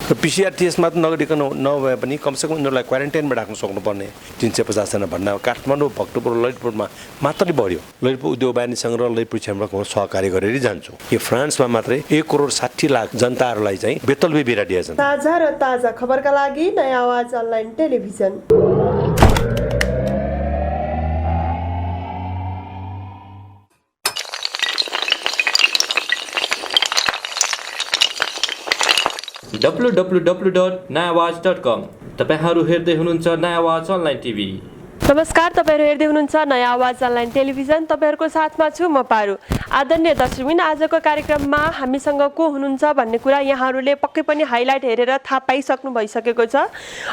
र PCR test मात्र नगरिकन नभए पनि कमसेकम उनीहरूलाई क्वारेन्टाइनमा राख्न सक्नुपर्ने 350 जना भन्दा काठमाडौँ भक्तपुर ललितपुरमा मात्रै बढ्यो। ललितपुर उद्योग वाहिनीसँग र ललितपुर क्षेत्रमा सहकार्य गरेरै जान्छौँ। यो फ्रान्समा मात्रै 1,60,00,000 जनताहरूलाई चाहिँ बेतलबे बिरा दिएछन्। ताजा र ताजा खबरका लागि नयाँ आवाज अनलाइन टेलिभिजन। www.nayaawaz.com। तपाईहरू हेर्दै हुनुहुन्छ नयाँ आवाज अनलाइन टिभी। नमस्कार, तपाईहरु हेर्दै हुनुहुन्छ नयाँ आवाज अनलाइन टेलिभिजन। तपाईहरुको साथमा छु म पारु। आदरणीय दर्शकबिन, आजको कार्यक्रममा हामीसँग को हुनुहुन्छ भन्ने कुरा यहाँहरूले पक्कै पनि हाइलाइट हेरेर थाहा पाइसक्नु भइसकेको छ।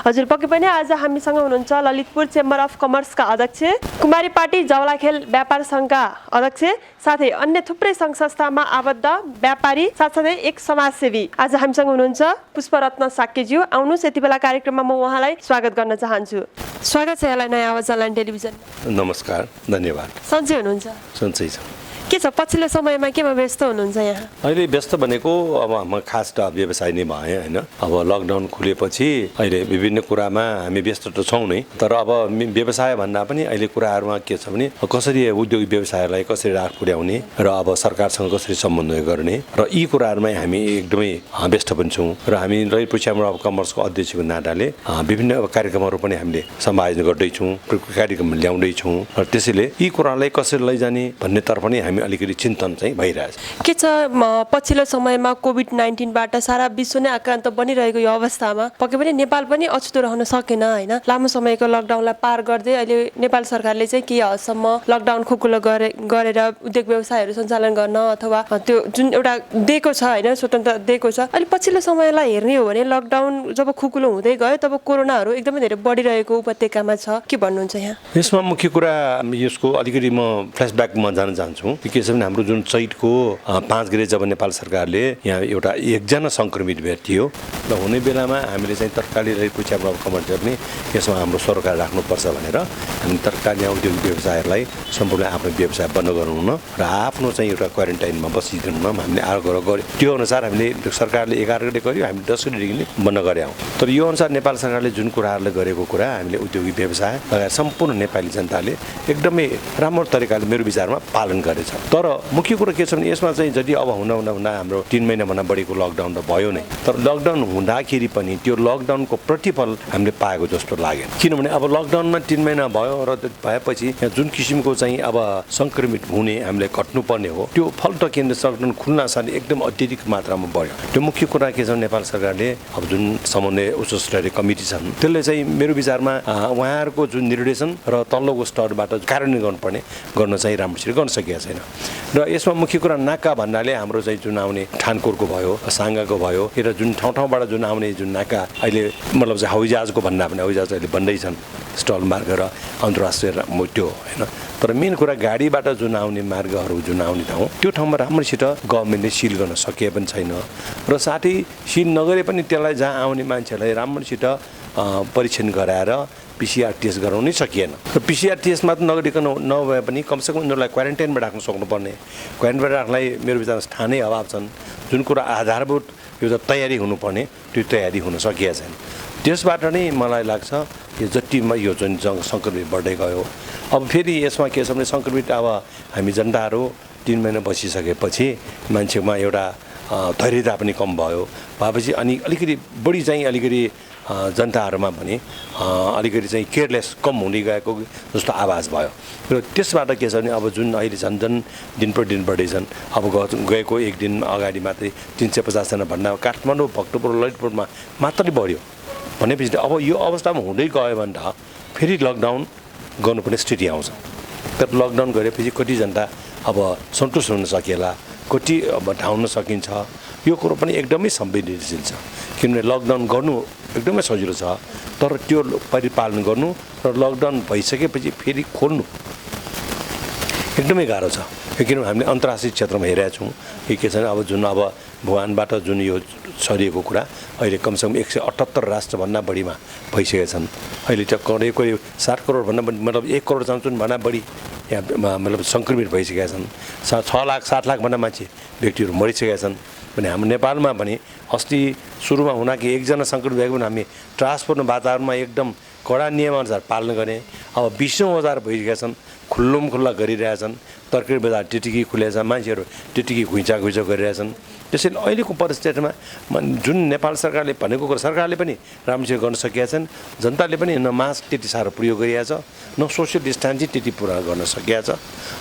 हजुर, पक्कै पनि आज हामीसँग हुनुहुन्छ ललितपुर चेम्बर अफ कमर्सका अध्यक्ष, कुमारी पार्टी जावलाखेल व्यापार संघका अध्यक्ष, साथै अन्य थुप्रै संघ संस्थामा आबद्ध व्यापारी, साथसाथै एक समाजसेवी आज हामीसँग हुनुहुन्छ पुष्परत्न साक्यज्यू। आउनुहोस्, यति बेला कार्यक्रममा म उहाँलाई स्वागत गर्न चाहन्छु। स्वागत छ यहाँलाई नयाँ आवाज अनलाइन टेलिभिजन। नमस्कार, धन्यवाद। सन्चै हुनुहुन्छ? सन्चै छ। के छ पछिल्लो समयमा केमा व्यस्त हुनुहुन्छ यहाँ? अहिले व्यस्त भनेको अब म खास त व्यवसाय नै भएँ होइन। अब लकडाउन खुलेपछि अहिले विभिन्न कुरामा हामी व्यस्त त छौँ नै, तर अब व्यवसाय भन्दा पनि अहिले कुराहरूमा के छ भने कसरी उद्योग व्यवसायलाई कसरी राख पुर्याउने र अब सरकारसँग कसरी समन्वय गर्ने र यी कुराहरूमा हामी एकदमै व्यस्त पनि छौँ। र हामी ललितपुर चेम्बर अफ कमर्सको अध्यक्षको नाताले विभिन्न कार्यक्रमहरू पनि हामीले समायोजन गर्दैछौँ, कार्यक्रम ल्याउँदैछौँ र त्यसैले यी कुरालाई कसरी लैजाने भन्नेतर्फ नै हामी अलिकति चिन्तन चाहिँ भइरहेछ। के छ पछिल्लो समयमा कोभिड-19बाट सारा विश्व नै आक्रान्त बनिरहेको यो अवस्थामा पक्कै पनि नेपाल पनि अछुतो रहन सकेन होइन। लामो समयको लकडाउनलाई पार गर्दै अहिले नेपाल सरकारले चाहिँ केही हदसम्म लकडाउन खुकुलो गरेर उद्योग व्यवसायहरू सञ्चालन गर्न अथवा त्यो जुन एउटा दिएको छ होइन, स्वतन्त्र दिएको छ। अहिले पछिल्लो समयलाई हेर्ने हो भने लकडाउन जब खुकुलो हुँदै गयो तब कोरोनाहरू एकदमै धेरै बढिरहेको उपत्यकामा छ। के भन्नुहुन्छ यहाँ? यसमा मुख्य कुरा यसको अलिकति म फ्ल्यासब्याकमा जान चाहन्छु। के छ भने हाम्रो जुन चैतको 5 गते जब नेपाल सरकारले यहाँ एउटा एकजना सङ्क्रमित व्यक्ति हो र हुने बेलामा हामीले चाहिँ तत्कालै ललितपुर चेम्बर अफ कमर्स पनि यसमा हाम्रो सरकार राख्नुपर्छ भनेर हामी तत्कालीन औद्योगिक व्यवसायहरूलाई सम्पूर्ण आफ्नो व्यवसाय बन्द गराउन र आफ्नो चाहिँ एउटा क्वारेन्टाइनमा बसिदिनुमा हामीले आग्रह गऱ्यौँ। त्यो अनुसार हामीले सरकारले 11 गते गर्यो, हामीले 10 गतेदेखि बन्द गऱ्यौँ। तर यो अनुसार नेपाल सरकारले जुन कुराहरूले गरेको कुरा हामीले उद्योगिक व्यवसाय लगायत सम्पूर्ण नेपाली जनताले एकदमै राम्रो तरिकाले मेरो विचारमा पालन गरेछ। तर मुख्य कुरो के छ भने यसमा चाहिँ जति अब हुँदा हाम्रो 3 महिनाभन्दा बढीको लकडाउन त भयो नै, तर लकडाउन हुँदाखेरि पनि त्यो लकडाउनको प्रतिफल हामीले पाएको जस्तो लागेन। किनभने अब लकडाउनमा 3 महिना भयो र भएपछि यहाँ जुन किसिमको चाहिँ अब सङ्क्रमित हुने हामीले घट्नुपर्ने हो त्यो फल त केन्द्र लकडाउन खुल्न साथ एकदम अत्यधिक मात्रामा बढ्यो। त्यो मुख्य कुरा के छ नेपाल सरकारले अब जुन समन्वय उच्च स्तरीय कमिटी छन् त्यसले चाहिँ मेरो विचारमा उहाँहरूको जुन निर्देशन र तल्लोको स्तरबाट कार्यान्वयन गर्न चाहिँ राम्रोसित गर्न सकेका छैन। र यसमा मुख्य कुरा नाका भन्नाले हाम्रो चाहिँ जुन आउने ठानकोरको भयो, साङ्गाको भयो र जुन ठाउँबाट जुन आउने जुन नाका अहिले मतलब चाहिँ हवाईजहाजको भन्दा पनि हवाईजहाज अहिले बन्दैछन् स्टल मार्ग र अन्तर्राष्ट्रिय त्यो होइन। तर मेन कुरा गाडीबाट जुन आउने मार्गहरू जुन आउने ठाउँ त्यो ठाउँमा राम्रोसित गभर्मेन्टले सिल गर्न सके पनि छैन र साथै सिल नगरे पनि त्यसलाई जहाँ आउने मान्छेलाई राम्रोसित परीक्षण गराएर पिसिआर टेस्ट गराउनै सकिएन। र पिसिआर टेस्ट मात्र नगरिकन नभए पनि कमसेकम उनीहरूलाई क्वारेन्टाइनमा राख्न सक्नुपर्ने, क्वारेन्टाइनमा राख्नलाई मेरो विचारमा स्थानै अभाव छन्। जुन कुरा आधारभूत एउटा तयारी हुनुपर्ने त्यो तयारी हुन सकिएको छैन। त्यसबाट नै मलाई लाग्छ यो जतिमा यो जुन सङ्क्रमित बढ्दै गयो। अब फेरि यसमा के छ भने सङ्क्रमित अब हामी जनताहरू 3 महिना बसिसकेपछि मान्छेमा एउटा धैर्यता पनि कम भएपछि अनि अलिकति बढी चाहिँ अलिकति जनताहरूमा भने अलिकति चाहिँ केयरलेस कम हुँदै गएको जस्तो आवाज भयो। र त्यसबाट के छ भने अब जुन अहिले झन् दिन प्रतिदिन बढेछन्। अब गएको एक दिन अगाडि मात्रै 350 जना भन्दा काठमाडौँ भक्तपुर ललितपुरमा मात्रै बढ्यो भनेपछि अब यो अवस्थामा हुँदै गयो भने त फेरि लकडाउन गर्नुपर्ने स्थिति आउँछ। तर लकडाउन गरेपछि कति जनता अब सन्तुष्ट हुन सकिएला, कति अब ढाउन सकिन्छ, यो कुरो पनि एकदमै संवेदनशील छ। किनभने लकडाउन गर्नु एकदमै सजिलो छ, तर त्यो परिपालन गर्नु र लकडाउन भइसकेपछि फेरि खोल्नु एकदमै गाह्रो छ। किनभने हामीले अन्तर्राष्ट्रिय क्षेत्रमा हेरेका छौँ के छ भने अब जुन अब भुवानबाट जुन यो छरिएको कुरा अहिले कमसेकम 178 राष्ट्रभन्दा बढीमा भइसकेका छन्। अहिले त करिब 60 करोडभन्दा मतलब 1 करोड चाहन्छन् भन्दा बढी यहाँ मतलब सङ्क्रमित भइसकेका छन्। 6 लाख 7 लाखभन्दा मान्छे व्यक्तिहरू मरिसकेका छन्। भने हाम्रो नेपालमा पनि अस्ति सुरुमा हुनाकि एकजना सङ्क्रमित भएको पनि हामी ट्रान्सपोर्ट वातावरणमा एकदम कडा नियमअनुसार पालन गर्ने। अब 20औं हजार भइसकेका छन्, खुल्लुम खुल्ला गरिरहेछन्। तरकारी बजार टिटिकी खुलेका छन्, मान्छेहरू टिटिकी घुइँचा गरिरहेछन्। त्यसैले अहिलेको परिस्थितिमा जुन नेपाल सरकारले भनेको कुरा सरकारले पनि राम्रोसँग गर्न सकेका छन्, जनताले पनि न मास्क त्यति साह्रो प्रयोग गरिरहेको छ, न सोसियल डिस्टेन्सिङ त्यति पुरा गर्न सकेका छ।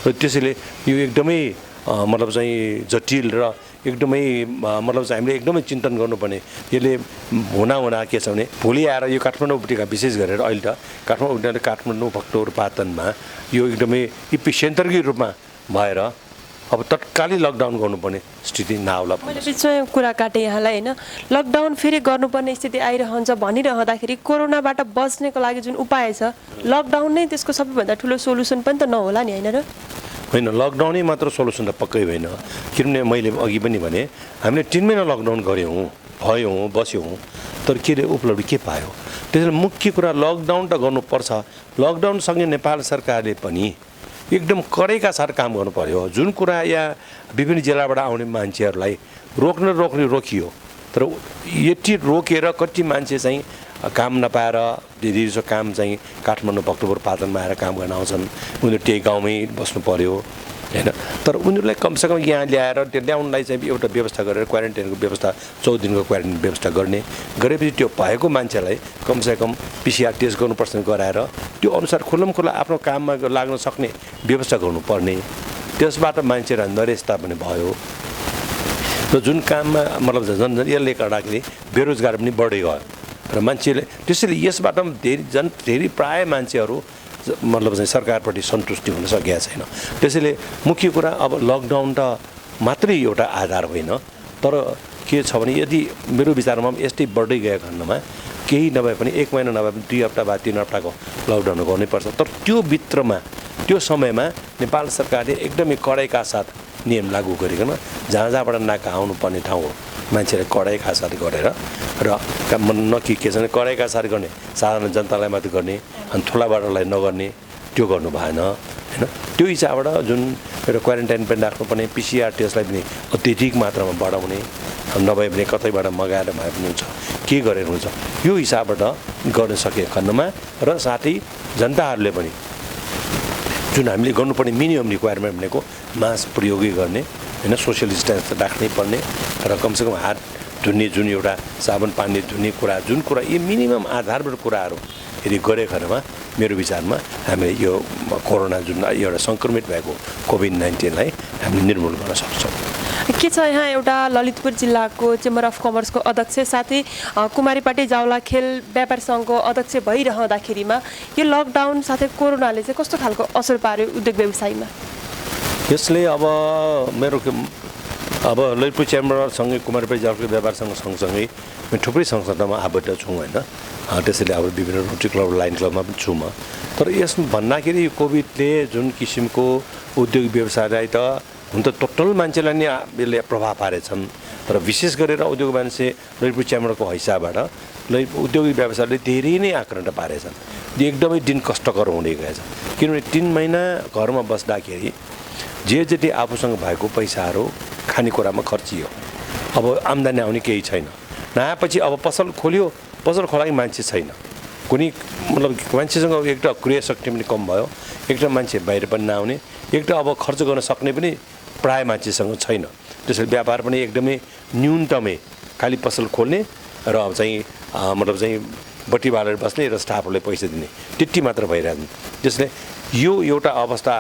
र त्यसैले यो एकदमै मतलब चाहिँ जटिल र एकदमै मतलब चाहिँ हामीले एकदमै चिन्तन गर्नुपर्ने। यसले हुना के छ भने भोलि आएर यो काठमाडौँ उपत्यका विशेष गरेर अहिले त काठमाडौँ भक्तपुर पाटनमा यो एकदमै इपिसेन्टरकै रूपमा भएर अब तत्कालै लकडाउन गर्नुपर्ने स्थिति नआउला। मैले बिचमा कुरा काटेँ यहाँलाई होइन, लकडाउन फेरि गर्नुपर्ने स्थिति आइरहन्छ भनिरहँदाखेरि कोरोनाबाट बच्नेको लागि जुन उपाय छ लकडाउन नै त्यसको सबैभन्दा ठुलो सोलुसन पनि त नहोला नि, होइन र? होइन, लकडाउनै मात्र सोलुसन त पक्कै होइन। किनभने मैले अघि पनि भने हामीले 3 महिना लकडाउन गऱ्यौँ, भयौँ, बस्यौँ, तर के उपलब्धि के पायो? त्यसैले मुख्य कुरा लकडाउन त गर्नुपर्छ। लकडाउनसँगै नेपाल सरकारले पनि एकदम कडेका साथ काम गर्नु पर्यो। जुन कुरा यहाँ विभिन्न जिल्लाबाट आउने मान्छेहरूलाई रोकियो, तर यति रोकेर कति मान्छे चाहिँ काम नपाएर धेरै काम चाहिँ काठमाडौँ भक्तपुर पाटनमा आएर काम गर्न आउँछन्। उनीहरू त्यही गाउँमै बस्नु पर्यो होइन। तर उनीहरूलाई कमसेकम यहाँ ल्याएर त्यो ल्याउनलाई चाहिँ एउटा व्यवस्था गरेर क्वारेन्टाइनको व्यवस्था 14 दिनको क्वारेन्टाइन व्यवस्था गरेपछि त्यो भएको मान्छेलाई कमसेकम PCR टेस्ट गर्नुपर्छ गराएर त्यो अनुसार खुल्ला आफ्नो काममा लाग्न सक्ने व्यवस्था गर्नुपर्ने। त्यसबाट मान्छेहरू नरेस्ता पनि भयो र जुन काममा मतलब यसले गर्दाखेरि बेरोजगार पनि बढ्दै गयो र मान्छेले त्यसैले यसबाट धेरै प्राय मान्छेहरू मतलब चाहिँ सरकारप्रति सन्तुष्टि हुन सकेका छैन। त्यसैले मुख्य कुरा अब लकडाउन त मात्रै एउटा आधार होइन, तर के छ भने यदि मेरो विचारमा यस्तै बढ्दै गएको खण्डमा केही नभए पनि 1 महिना नभए पनि 2 हप्ता वा 3 हप्ताको लकडाउन गर्नुपर्छ। तर त्यो भित्रमा त्यो समयमा नेपाल सरकारले एकदमै कडाइका साथ नियम लागू गरिकन जहाँबाट नाका आउनुपर्ने ठाउँ मान्छेले कडाइका साथ गरेर र के छ भने कडाइका साथ गर्ने साधारण जनतालाई मात्रै गर्ने अनि ठुलाबाटलाई नगर्ने त्यो गर्नु भएन होइन। त्यो हिसाबबाट जुन एउटा क्वारेन्टाइन पनि राख्नुपर्ने, PCR टेस्टलाई पनि अत्यधिक मात्रामा बढाउने, नभए भने कतैबाट मगाएर भए पनि हुन्छ, के गरेर हुन्छ यो हिसाबबाट गर्न सकेको खण्डमा र साथै जनताहरूले पनि जुन हामीले गर्नुपर्ने मिनिमम रिक्वायरमेन्ट भनेको मास्क प्रयोगै गर्ने होइन, सोसियल डिस्टेन्स राख्नै पर्ने र कमसेकम हात धुने जुन एउटा साबुन पानी धुने कुरा जुन कुरा यी मिनिमम आधारभूत कुराहरू यदि गरेको खण्डमा मेरो विचारमा हामीले यो कोरोना जुन एउटा सङ्क्रमित भएको COVID-19लाई हामीले निर्मूल गर्न सक्छौँ। के छ यहाँ एउटा ललितपुर जिल्लाको चेम्बर अफ कमर्सको अध्यक्ष साथै कुमारीपाटी जावला खेल व्यापार सङ्घको अध्यक्ष भइरहँदाखेरिमा यो लकडाउन साथै कोरोनाले चाहिँ कस्तो खालको असर पार्यो उद्योग व्यवसायमा? यसले अब ललितपुर चेम्बरसँगै कुमारीपाटी जावला व्यापार सङ्घ सँगसँगै थुप्रै संस्थामा आबद्ध छौँ होइन। त्यसैले अब विभिन्न रोटरी क्लब लाइन क्लबमा पनि छु म। तर यसमा भन्दाखेरि कोभिडले जुन किसिमको उद्योग व्यवसायलाई त हुन त टोटल मान्छेलाई नै यसले प्रभाव पारेछन्, तर विशेष गरेर उद्योग मान्छे ललितपुर चेम्बरको हिसाबबाट उद्योगिक व्यवसायले धेरै नै आक्रान्त पारेछन्। एकदमै दिन कष्टकर हुँदै गएछ। किनभने 3 महिना घरमा बस्दाखेरि जे जति आफूसँग भएको पैसाहरू खानेकुरामा खर्चियो, अब आम्दानी आउने केही छैन। नआएपछि अब पसल खोल्यो, पसल खोलाको मान्छे छैन, कुनै मतलब मान्छेसँग एक त क्रय शक्ति पनि कम भयो, एक त मान्छे बाहिर पनि नआउने, एक त अब खर्च गर्न सक्ने पनि प्राय मान्छेसँग छैन। त्यसैले व्यापार पनि एकदमै न्यूनतमै खालि पसल खोल्ने र अब चाहिँ मतलब चाहिँ बत्ती बालेर बस्ने र स्टाफहरूलाई पैसा दिने त्यति मात्र भइरहेछन्। त्यसले यो एउटा अवस्था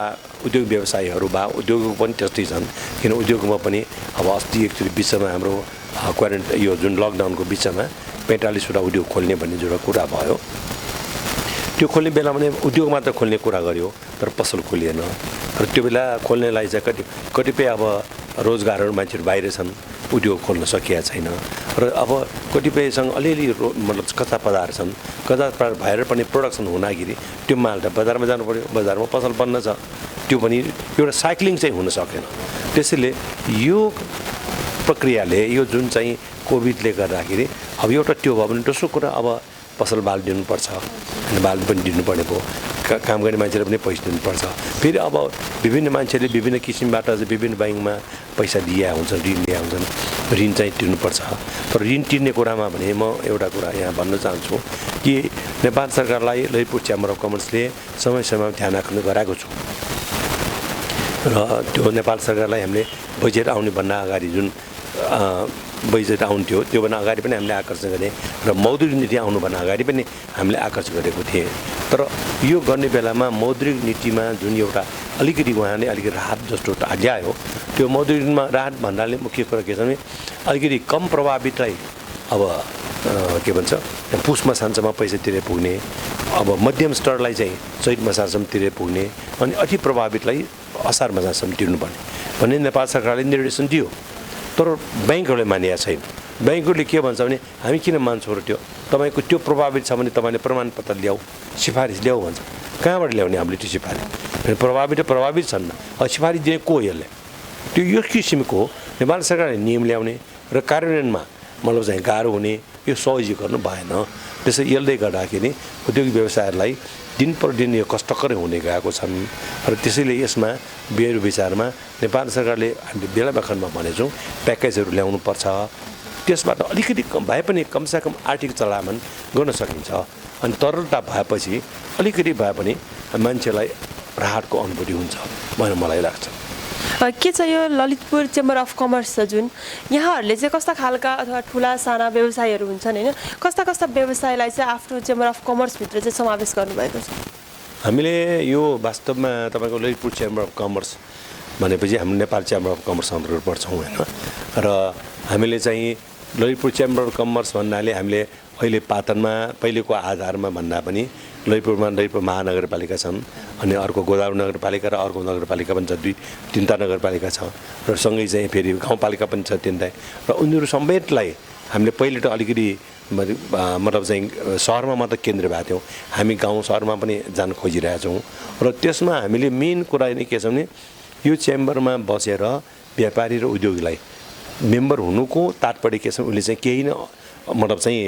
उद्योग व्यवसायीहरू बा उद्योगको पनि त्यस्तै छन्। किन उद्योगमा पनि अब अस्ति एकचोटि विश्वमा हाम्रो क्वारेन्टाइन यो जुन लकडाउनको बिचमा 45वटा उद्योग खोल्ने भन्ने एउटा कुरा भयो। त्यो खोल्ने बेलामा पनि उद्योग मात्र खोल्ने कुरा गर्यो, तर पसल खोलिएन। र त्यो बेला खोल्नेलाई चाहिँ कतिपय अब रोजगारहरू मान्छेहरू बाहिर छन्, उद्योग खोल्न सकिएको छैन। र अब कतिपयसँग अलिअलि मतलब कच्चा पदार्थ छन्, कच्चा पदार्थ भएर पनि प्रोडक्सन हुँदाखेरि त्यो माल त बजारमा जानु पऱ्यो, बजारमा पसल बन्न छ, त्यो पनि एउटा साइक्लिङ चाहिँ हुन सकेन। त्यसैले यो प्रक्रियाले यो जुन चाहिँ कोभिडले गर्दाखेरि अब एउटा त्यो भयो भने दोस्रो कुरा अब पसल बाल दिनुपर्छ अनि बाल पनि दिनुपर्ने भयो काम गर्ने मान्छेले पनि पैसा दिनुपर्छ फेरि अब विभिन्न मान्छेले विभिन्न किसिमबाट विभिन्न ब्याङ्कमा पैसा दिएका हुन्छन् ऋण लिएका हुन्छन् ऋण चाहिँ तिर्नुपर्छ तर ऋण तिर्ने कुरामा भने म एउटा कुरा यहाँ भन्न चाहन्छु कि नेपाल सरकारलाई ललितपुर च्याम्बर अफ कमर्सले समय समयमा ध्यान राख्नु गराएको छु र त्यो नेपाल सरकारलाई हामीले बजेट आउने भन्दा अगाडि जुन बजेट आउँथ्यो त्योभन्दा अगाडि पनि हामीले आकर्षण गरे र मौद्रिक नीति आउनुभन्दा अगाडि पनि हामीले आकर्षण गरेको थिएँ तर यो गर्ने बेलामा मौद्रिक नीतिमा जुन एउटा अलिकति उहाँले अलिकति राहत जस्तो ल्यायो त्यो मौद्रिकमा राहत भन्नाले मुख्य कुरा के छ भने अलिकति कम प्रभावितलाई अब के भन्छ पुस मसानसम्म पैसा तिरेर पुग्ने अब मध्यम स्तरलाई चाहिँ चैत मसानसम्म तिरेर पुग्ने अनि अति प्रभावितलाई असार मसानसम्म तिर्नुपर्ने भन्ने नेपाल सरकारले निर्देशन दियो तर ब्याङ्कहरूले मानिएको छैन ब्याङ्कहरूले के भन्छ भने हामी किन मान्छौँ र त्यो तपाईँको त्यो प्रभावित छ भने तपाईँले प्रमाणपत्र ल्याऊ सिफारिस ल्याऊ भन्छ कहाँबाट ल्याउने हामीले त्यो सिफारिस प्रभावित छन् सिफारिस दिने को यसले त्यो यो किसिमको नेपाल सरकारले नियम ल्याउने र कार्यान्वयनमा मतलब चाहिँ गाह्रो हुने यो सहयोग गर्नु भएन त्यसै यसले गर्दाखेरि औद्योगिक व्यवसायहरूलाई दिन प्रतिदिन यो कष्टकरै हुने गएको छन् र त्यसैले यसमा मेरो विचारमा नेपाल सरकारले हामीले बेला बखतमा भनेछौँ प्याकेजहरू ल्याउनुपर्छ त्यसबाट अलिकति भए पनि कमसेकम आर्थिक चलायमान गर्न सकिन्छ अनि तरलता भएपछि अलिकति भए पनि मान्छेलाई राहतको अनुभूति हुन्छ भनेर मलाई लाग्छ के छ यो ललितपुर चेम्बर अफ कमर्स छ जुन यहाँहरूले चाहिँ कस्ता खालका अथवा ठुला साना व्यवसायहरू हुन्छन् होइन कस्ता कस्ता व्यवसायलाई चाहिँ आफ्नो चेम्बर अफ कमर्सभित्र चाहिँ समावेश गर्नुभएको छ हामीले यो वास्तवमा तपाईँको ललितपुर चेम्बर अफ कमर्स भनेपछि हामी नेपाल चेम्बर अफ कमर्स अन्तर्गत पर्छौँ होइन र हामीले चाहिँ ललितपुर चेम्बर अफ कमर्स भन्नाले हामीले अहिले पाटनमा पहिलेको आधारमा भन्दा पनि ललितपुर महानगरपालिका छन् अनि अर्को गोदावरी नगरपालिका र अर्को नगरपालिका पनि छ तीनवटा नगरपालिका छ र सँगै चाहिँ फेरि गाउँपालिका पनि छ तीनवटा र उनीहरू समेतलाई हामीले पहिले त अलिकति मतलब चाहिँ सहरमा मात्र केन्द्र भएको थियौँ हामी गाउँ सहरमा पनि जान खोजिरहेछौँ र त्यसमा हामीले मेन कुरा नै के छ भने यो चेम्बरमा बसेर व्यापारी र उद्योगीलाई मेम्बर हुनुको तात्पर्य के छ उसले चाहिँ केही न मतलब चाहिँ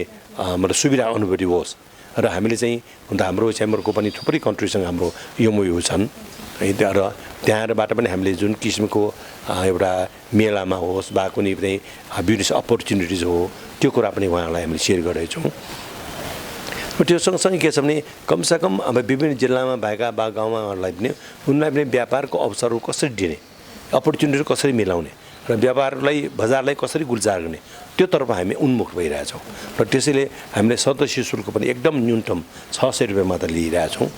मतलब सुविधा अनुभूति होस् र हामीले चाहिँ हुन त हाम्रो चेम्बरको पनि थुप्रै कन्ट्रीसँग हाम्रो एमओयू छन् र त्यहाँबाट पनि हामीले जुन किसिमको एउटा मेलामा होस् वा कुनै पनि बिजनेस अपर्च्युनिटिज हो त्यो कुरा पनि उहाँहरूलाई हामीले सेयर गरेछौँ र त्यो सँगसँगै के छ भने कमसेकम अब विभिन्न जिल्लामा भएका वा गाउँमाहरूलाई पनि उनलाई पनि व्यापारको अवसरहरू कसरी दिने अपर्च्युनिटी कसरी मिलाउने र व्यापारलाई बजारलाई कसरी गुल्जार गर्ने त्योतर्फ हामी उन्मुख भइरहेछौँ र त्यसैले हामीले सदस्य शुल्क पनि एकदम न्यूनतम 600 रुपियाँ मात्र लिइरहेछौँ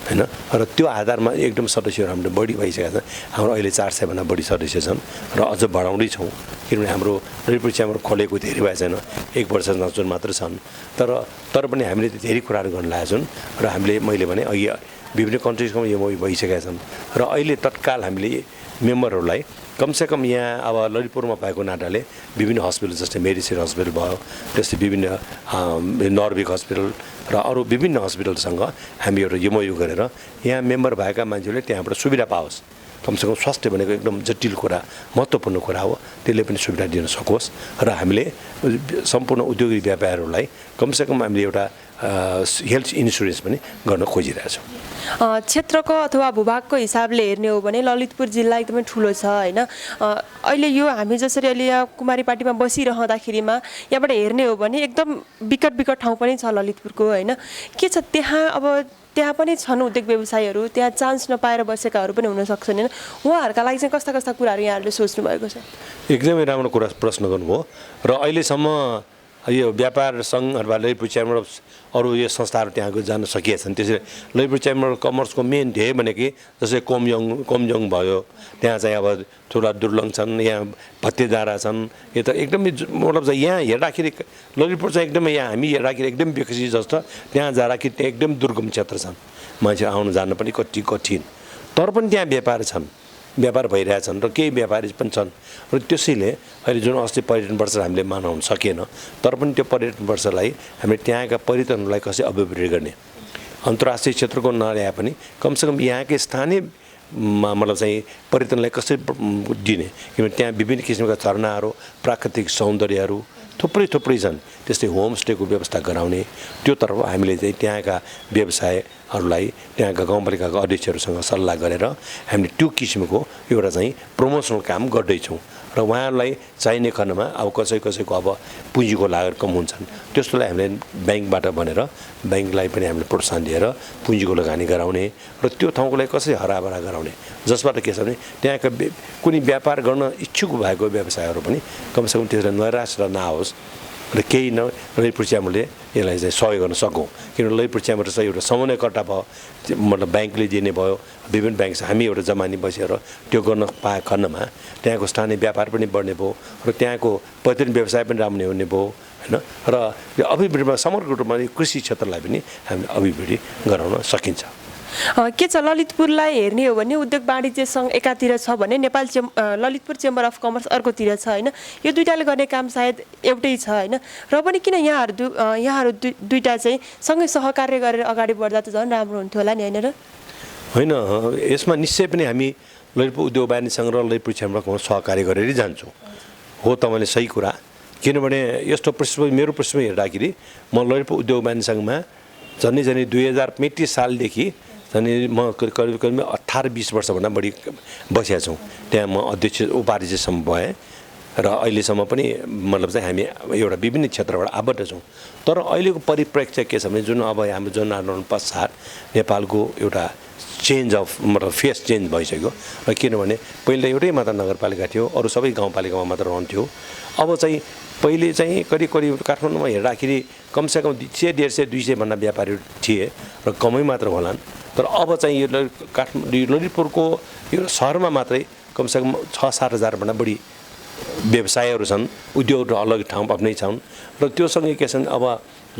हैन र त्यो आधारमा एकदम सदस्यहरू हाम्रो बढी भइसकेका छन् हाम्रो अहिले 400 भन्दा बढी सदस्य छन् र अझ बढाउँदैछौँ किनभने हाम्रो ललितपुर च्याम्बर खोलेको धेरै भए छैन 1 वर्ष नजुन मात्र छन् तर पनि हामीले धेरै कुराहरू गर्न लागेका छौँ र हामीले मैले भने अघि विभिन्न कन्ट्रिजको यो भइसकेका छन् र अहिले तत्काल हामीले मेम्बरहरूलाई कमसेकम यहाँ अब ललितपुरमा भएको नाताले विभिन्न हस्पिटल जस्तै मेडिसिन हस्पिटल भयो त्यस्तै विभिन्न नर्भिक हस्पिटल र अरू विभिन्न हस्पिटलसँग हामी एउटा एमओयू गरेर यहाँ मेम्बर भएका मान्छेहरूले त्यहाँबाट सुविधा पाओस् कमसेकम स्वास्थ्य भनेको एकदम जटिल कुरा महत्त्वपूर्ण कुरा हो त्यसले पनि सुविधा दिन सकोस् र हामीले सम्पूर्ण उद्योगिक व्यापारीहरूलाई कमसेकम हामीले एउटा हेल्थ इन्सुरेन्स पनि गर्न खोजिरहेछौँ क्षेत्रको अथवा भूभागको हिसाबले हेर्ने हो भने ललितपुर जिल्ला एकदमै ठुलो छ होइन अहिले यो हामी जसरी अहिले यहाँ कुमारीपाटीमा बसिरहँदाखेरिमा यहाँबाट हेर्ने हो भने एकदम विकट ठाउँ पनि छ ललितपुरको होइन के छ त्यहाँ पनि छन् उद्योग व्यवसायीहरू त्यहाँ चान्स नपाएर बसेकाहरू पनि हुन सक्छन् होइन उहाँहरूका लागि चाहिँ कस्ता कस्ता कुराहरू यहाँहरूले सोच्नु भएको छ एकदमै राम्रो कुरा प्रश्न गर्नुभयो र अहिलेसम्म यो व्यापार सङ्घ अथवा ललितपुर च्याम्बर अफ अरू यो संस्थाहरू त्यहाँ जान सकिएका छन् त्यसैले ललितपुर च्याम्बर अफ कमर्सको मेन ध्येय भनेकै जस्तै कोमजोङ भयो त्यहाँ चाहिँ अब थोडा दुर्लङ छन् यहाँ भत्तेदारा छन् यो त एकदमै मतलब चाहिँ यहाँ हेर्दाखेरि ललितपुर चाहिँ एकदमै यहाँ हामी हेर्दाखेरि एकदम विकसित जस्तो त्यहाँ जाँदाखेरि त्यहाँ एकदम दुर्गम क्षेत्र छन् मान्छे आउनु जान पनि कति कठिन तर पनि त्यहाँ व्यापार भइरहेछन् र केही व्यापारी पनि छन् र त्यसैले अहिले जुन अस्ति पर्यटन वर्ष हामीले मनाउन सकेन तर पनि त्यो पर्यटन वर्षलाई हामीले त्यहाँका पर्यटनहरूलाई कसरी अभिवृद्धि गर्ने अन्तर्राष्ट्रिय क्षेत्रको नल्याए पनि कमसेकम यहाँकै स्थानीय मतलब चाहिँ पर्यटनलाई कसरी दिने किनभने त्यहाँ विभिन्न किसिमका झरनाहरू प्राकृतिक सौन्दर्यहरू थुप्रै छन्। त्यस्तै होमस्टेको व्यवस्था गराउने, त्यो तर्फ हामीले चाहिँ त्यहाँका व्यवसायहरूलाई त्यहाँका गाउँपालिकाका अध्यक्षहरूसँग सल्लाह गरेर हामीले त्यो किसिमको एउटा चाहिँ प्रमोसनल काम गर्दैछौँ र उहाँहरूलाई चाहिने खण्डमा अब कसैको अब पुँजीको लागत कम हुन्छन्, त्यस्तोलाई हामीले ब्याङ्कबाट भनेर ब्याङ्कलाई पनि हामीले प्रोत्साहन दिएर पुँजीको लगानी गराउने र त्यो ठाउँकोलाई कसरी हराभरा गराउने, जसबाट के छ भने त्यहाँका कुनै व्यापार गर्न इच्छुक भएको व्यवसायहरू पनि कमसेकम त्यसलाई निराश नहोस् र केही ललितपुर च्याम्बरले यसलाई चाहिँ सहयोग गर्न सकौँ। किनभने ललितपुर च्याम्बर चाहिँ एउटा समन्वयकर्ता भयो, मतलब ब्याङ्कले दिने भयो, विभिन्न ब्याङ्क हामी एउटा जमानी बसेर त्यो गर्न पाए खण्डमा त्यहाँको स्थानीय व्यापार पनि बढ्ने भयो र त्यहाँको पर्यटन व्यवसाय पनि राम्रो हुने भयो होइन। र यो अभिवृद्धिमा समग्र रूपमा कृषि क्षेत्रलाई पनि हामीले अभिवृद्धि गराउन सकिन्छ। के छ, ललितपुरलाई हेर्ने हो भने उद्योग वाणिज्य सङ्घ एकातिर छ भने ललितपुर चेम्बर अफ कमर्स अर्कोतिर छ होइन। यो दुईटाले गर्ने काम सायद एउटै छ होइन। र पनि किन यहाँहरू दुईटा चाहिँ सँगै सहकार्य गरेर अगाडि बढ्दा त झन् राम्रो हुन्थ्यो होला नि होइन र? होइन, यसमा निश्चय पनि हामी ललितपुर उद्योग वाणिज्य सङ्घ र ललितपुर चेम्बर अफ कमर्स सहकार्य गरेरै जान्छौँ। हो, तपाईँले सही कुरा। किनभने यस्तो मेरो पृष्ठभूमि हेर्दाखेरि म ललितपुर उद्योग वाणिज्य सङ्घमा झन्डै 2035 सालदेखि अनि म करिब 18-20 वर्षभन्दा बढी बसेका छौँ। त्यहाँ म अध्यक्ष उपाध्यक्षसम्म भएँ र अहिलेसम्म पनि मतलब चाहिँ हामी एउटा विभिन्न क्षेत्रबाट आबद्ध छौँ। तर अहिलेको परिप्रेक्ष्य के छ भने जुन अब हाम्रो जनआन्दोलन पश्चात नेपालको एउटा चेन्ज अफ मतलब फेस चेन्ज भइसक्यो। र किनभने पहिले एउटै मात्र नगरपालिका थियो, अरू सबै गाउँपालिकामा मात्र रहन्थ्यो। अब चाहिँ पहिले चाहिँ करिब काठमाडौँमा हेर्दाखेरि कमसेकम 100-150-200 भन्दा व्यापारीहरू थिए र कमै मात्र होलान्। तर अब चाहिँ यो ललितपुरको यो सहरमा मात्रै कमसेकम 6-7 हजार भन्दा बढी व्यवसायहरू छन्, उद्योगहरू अलग ठाउँ आफ्नै छन्। र त्योसँगै के छन्, अब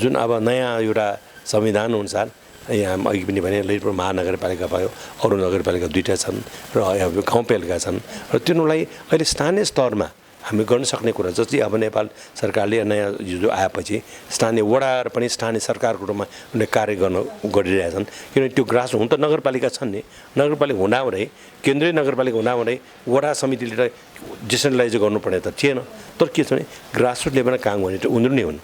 जुन अब नयाँ एउटा संविधान अनुसार यहाँ अघि पनि भने ललितपुर महानगरपालिका भयो, अरू नगरपालिका दुईवटा छन् र गाउँपालिका छन्। र तिनीहरूलाई अहिले स्थानीय स्तरमा हामी गर्न सक्ने कुरा जस्तै अब नेपाल सरकारले नयाँ जो आएपछि स्थानीय वडाहरू पनि स्थानीय सरकारको रूपमा उनीहरूले कार्य गरिरहेछन्। किनभने त्यो ग्रास हुन त नगरपालिका छन् नि, नगरपालिका हुँदाहुँदै केन्द्रीय नगरपालिका हुँदाहुँदै वडा समितिले डिसेन्ट्रलाइज गर्नुपर्ने त थिएन। तर के छ भने ग्रासरुट लेभलमा काम गर्ने त उनीहरू नै हुन्।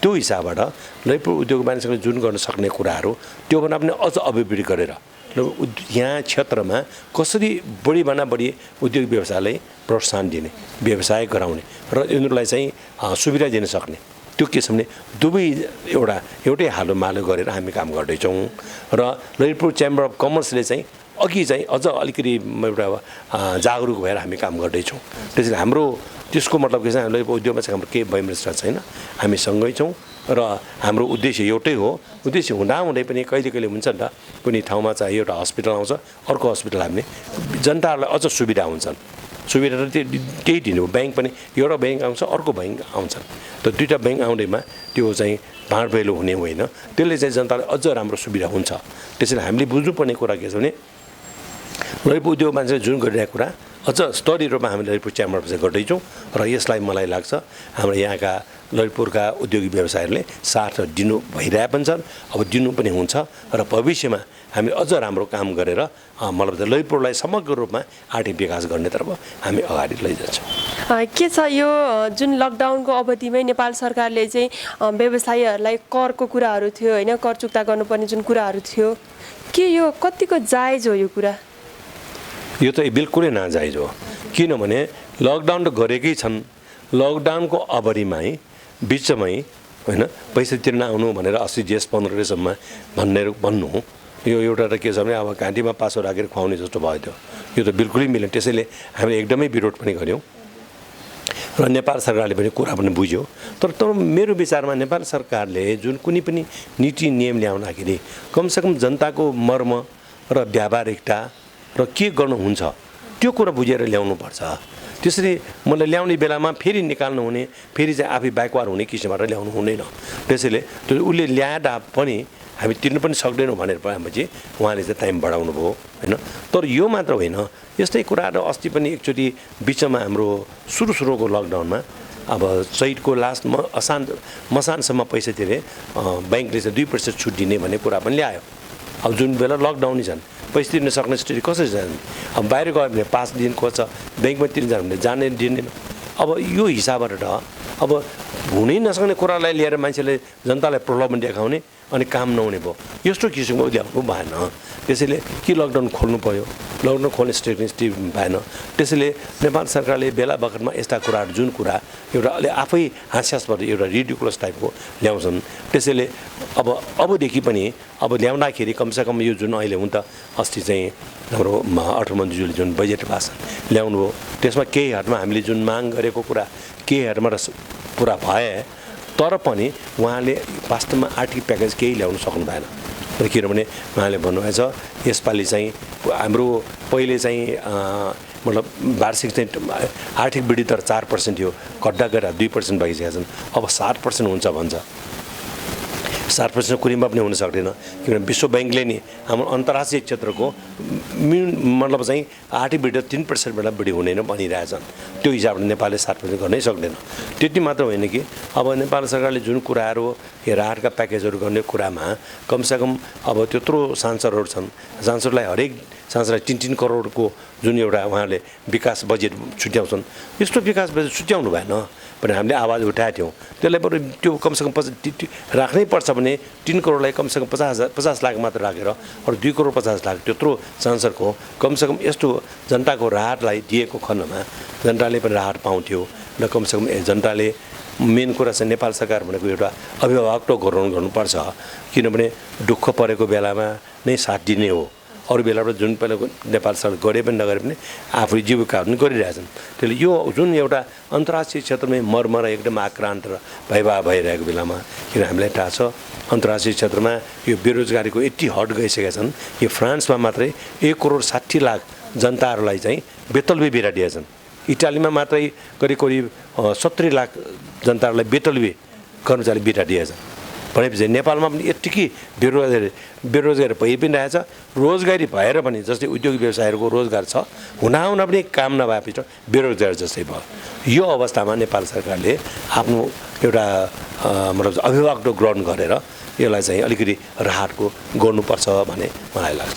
त्यो हिसाबबाट ललितपुर उद्योग वाणिज्यले जुन गर्न सक्ने कुराहरू त्योभन्दा पनि अझ अभिवृद्धि गरेर यहाँ क्षेत्रमा कसरी बढीभन्दा बढी उद्योग व्यवसायलाई प्रोत्साहन दिने, व्यवसाय गराउने र यिनीहरूलाई चाहिँ सुविधा दिन सक्ने, त्यो के छ भने दुवै एउटै हालोमालो गरेर हामी काम गर्दैछौँ। र ललितपुर च्याम्बर अफ कमर्सले चाहिँ अघि चाहिँ अझ अलिकति एउटा जागरुक भएर हामी काम गर्दैछौँ। त्यसैले हाम्रो त्यसको मतलब के छ, हामीले उद्योगमा चाहिँ हाम्रो केही वैमनस्यता छैन, हामी सँगै छौँ र हाम्रो उद्देश्य एउटै हो। उद्देश्य हुँदाहुँदै पनि कहिले हुन्छ नि त, कुनै ठाउँमा चाहिँ एउटा हस्पिटल आउँछ, अर्को हस्पिटल हामीले जनताहरूलाई अझ सुविधा हुन्छन्। सुविधा त त्यही दिनु हो, ब्याङ्क पनि एउटा ब्याङ्क आउँछ, अर्को ब्याङ्क आउँछन्। त दुईवटा ब्याङ्क आउँदैमा त्यो चाहिँ भाँडभैलो हुने होइन, त्यसले चाहिँ जनतालाई अझ राम्रो सुविधा हुन्छ। त्यसैले हामीले बुझ्नुपर्ने कुरा के छ भने ललितपुर उद्योग मान्छेले जुन गरिरहेको कुरा अझ स्तरीय रूपमा हामीले ललितपुर च्याम्बर चाहिँ गर्दैछौँ। र यसलाई मलाई लाग्छ हाम्रो यहाँका ललितपुरका उद्योगिक व्यवसायहरूले साथ दिनु भइरहेको पनि छन्, अब दिनु पनि हुन्छ। र भविष्यमा हामी अझ राम्रो काम गरेर मतलब ललितपुरलाई समग्र रूपमा आर्थिक विकास गर्नेतर्फ हामी अगाडि लैजान्छौँ। के छ, यो जुन लकडाउनको अवधिमै नेपाल सरकारले चाहिँ व्यवसायीहरूलाई करको कुराहरू थियो होइन, कर चुक्ता गर्नुपर्ने जुन कुराहरू थियो, के यो कतिको जायज हो? यो कुरा यो त बिल्कुलै नाजायज हो। किनभने लकडाउन त गरेकै छन्, लकडाउनको अवधिमै बिचमै होइन पैसा तिर्न आउनु भनेर 80 जेस 15 गतेसम्म भन्नु यो एउटा त के छ भने अब घाँटीमा पासो राखेर खुवाउने जस्तो भयो। त्यो यो त बिल्कुलै मिलेन। त्यसैले हामीले एकदमै विरोध पनि गऱ्यौँ र नेपाल सरकारले पनि कुरा पनि बुझ्यो। तर मेरो विचारमा नेपाल सरकारले जुन कुनै पनि नीति नियम ल्याउँदाखेरि कमसेकम जनताको मर्म र व्यावहारिकता र के गर्नुहुन्छ त्यो कुरा बुझेर ल्याउनुपर्छ। त्यसरी मलाई ल्याउने बेलामा फेरि निकाल्नु हुने, फेरि चाहिँ आफै ब्याकवार हुने किसिमबाट ल्याउनु हुँदैन। त्यसैले त्यो उसले ल्याएदा पनि हामी तिर्नु पनि सक्दैनौँ भनेर भनेपछि उहाँले चाहिँ टाइम बढाउनु भयो होइन। तर यो मात्र होइन, यस्तै कुराहरू अस्ति पनि एकचोटि बिचमा हाम्रो सुरुको लकडाउनमा अब चैतको लास्ट मसानसम्म पैसा तिरे ब्याङ्कले चाहिँ 2% छुट दिने भन्ने कुरा पनि ल्यायो। अब जुन बेला लकडाउनै छन्, पैसा तिर्न सक्ने स्थिति कसरी जाने? अब बाहिर गयो भने 5 दिन खोज्छ, ब्याङ्कमा तिर्न जानु भने जाने दिँदैन। अब यो हिसाबबाट अब हुनै नसक्ने कुरालाई लिएर मान्छेले जनतालाई प्रलोभन देखाउने अनि काम नहुने भयो यस्तो किसिमको ल्याउनु भएन त्यसैले कि लकडाउन खोल्नु पर्यो लकडाउन खोल्ने स्टेट भएन त्यसैले नेपाल सरकारले बेला बखतमा यस्ता कुराहरू जुन कुरा एउटा अलि आफै हास्यास्पद एउटा रिडिकुलस टाइपको ल्याउँछन् त्यसैले अबदेखि पनि अब ल्याउँदाखेरि कमसेकम यो जुन अहिले हुन त अस्ति चाहिँ हाम्रो अर्थमन्त्रीज्यूले जुन बजेट भाषण ल्याउनु हो त्यसमा केही हदमा हामीले जुन माग गरेको कुरा केही हदमा पुरा भए तर पनि उहाँले वास्तवमा आर्थिक प्याकेज केही ल्याउन सक्नु भएन किनभने उहाँले भन्नुभएछ यसपालि चाहिँ हाम्रो पहिले चाहिँ मतलब वार्षिक चाहिँ आर्थिक वृद्धि दर 4% थियो घट्दा गरेर 2% भइसकेका छन् अब 7% हुन्छ भन्छ 7% कुनैमा पनि हुन सक्दैन किनभने विश्व ब्याङ्कले नि हाम्रो अन्तर्राष्ट्रिय क्षेत्रको मतलब चाहिँ आर्थिक वृद्धि 3%बाट बढी हुँदैन भनिरहेछन् त्यो हिसाबले नेपालले 7% गर्नै सक्दैन त्यति मात्र होइन कि अब नेपाल सरकारले जुन कुराहरू राहतका प्याकेजहरू गर्ने कुरामा कमसेकम अब त्यत्रो सांसदहरू छन् सांसदलाई हरेक सांसदलाई 3-3 करोडको जुन एउटा उहाँले विकास बजेट छुट्याउँछन् यस्तो विकास बजेट छुट्याउनु भएन भने हामीले आवाज उठाएका थियौँ त्यसलाई बरु त्यो कमसेकम राख्नै पर्छ भने 3 करोडलाई कमसेकम 50 लाख मात्र राखेर अरू 2 करोड 50 लाख त्यत्रो सांसदको कमसेकम यस्तो जनताको राहतलाई दिएको खण्डमा जनताले पनि राहत पाउँथ्यो र कमसेकम जनताले मेन कुरा चाहिँ नेपाल सरकार भनेको एउटा अभिभावकत्व गर्नुपर्छ किनभने दुःख परेको बेलामा नै साथ दिने हो अरू बेलाबाट जुन पहिला नेपाल सरकार गरे पनि नगरे पनि आफूले जीविका पनि गरिरहेछन् त्यसले यो जुन एउटा अन्तर्राष्ट्रिय क्षेत्रमा मर्मर एकदम आक्रान्त र भयभाव भइरहेको बेलामा किन हामीलाई थाहा छ अन्तर्राष्ट्रिय क्षेत्रमा यो बेरोजगारीको यति हट गइसकेका छन् यो फ्रान्समा मात्रै 1 करोड 60 लाख जनताहरूलाई चाहिँ बेतलबे बिरा दिएछन् इटालीमा मात्रै करिब 70 लाख जनताहरूलाई बेतलबे कर्मचारी बिरा दिएछन् भनेपछि नेपालमा पनि यत्तिकै बेरोजगारी भइ पनि रहेछ रोजगारी भएर पनि जस्तै उद्योग व्यवसायहरूको रोजगार छ हुनाहुना पनि काम नभएपछि बेरोजगार जस्तै भयो यो अवस्थामा नेपाल सरकारले आफ्नो एउटा मतलब अभिभावकत्व ग्रहण गरेर यसलाई चाहिँ अलिकति राहतको गर्नुपर्छ भन्ने मलाई लाग्छ